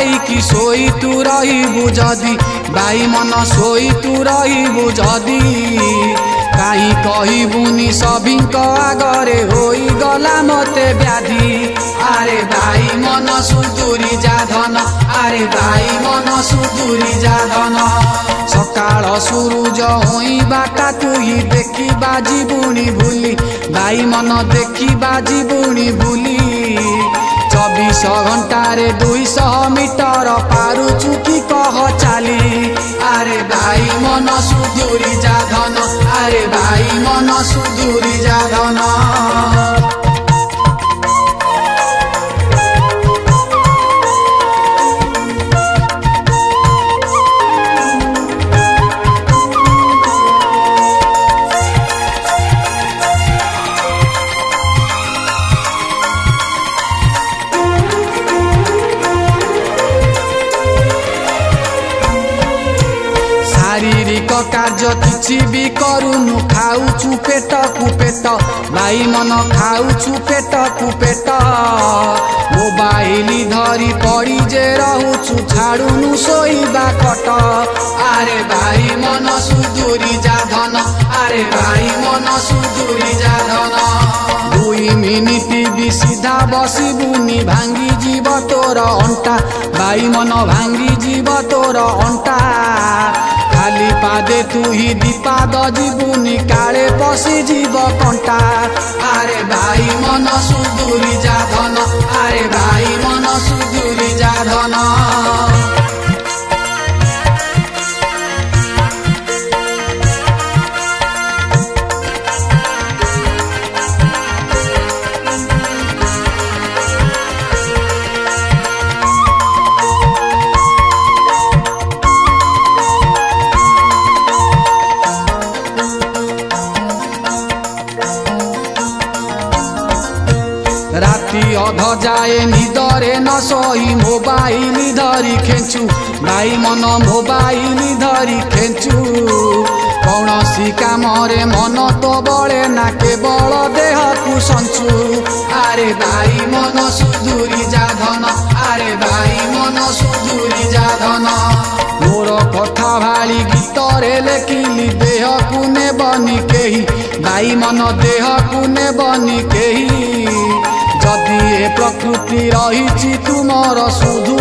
पाइकी सोई तू रहिबु जदी भाई मन सोई तू रहिबु जदी काई कहबुनी सभिंक आगरे होई गला मते व्याधि। अरे भाई मन सुधुरी जा धन, अरे भाई मन सुधुरी जा धन। सकाळ सूरज होई बाटा तुही देखी बाजी बुणी भूली भाई मन देखी बाजी बुणी भूली। 24 घंटारे 200 मीटर पारु चुकी कह चाली। अरे भाई मन सुधुरी जा धन, अरे भाई मन सुधुरी जा धन। शारीरिक कार्य किछि भी करूनु खाऊछु पेट कु पेट भाई मन खाऊछु पेट कु पेट। मोबाइल धरी पड़ी जे रहूछु छाड़ुनु सोईबा कट। अरे भाई मन सुधुरी जा धन, अरे भाई मन सुधुरी जा धन। 2 मिनिट भी सीधा बसिबुनी भांगी जीव तोर अंटा भाई मन भांगी जीव तोर अंटा। खाली पादे तू ही दीपाद जीवुनी काले पशि जीव कंटा। अरे भाई मन सुधुरी जा धन, अरे भाई मन सुधुरी जा धन। राति अध जाए निदरे न सोई मोबाइल धरी खेचु भाई मन मोबाइल धरी खेचु। कौनसी कामरे मन तो बड़े ना केवल देह को संचु। अरे भाई मन सुधुरी जा धन, अरे भाई मन सुधुरी जा धन। मोर कथा भाली गीतरे लेखिली देह को नेबनी केही भाई मन देह को नेबनी केही। जदि ए प्रकृति रही तुमर सुधु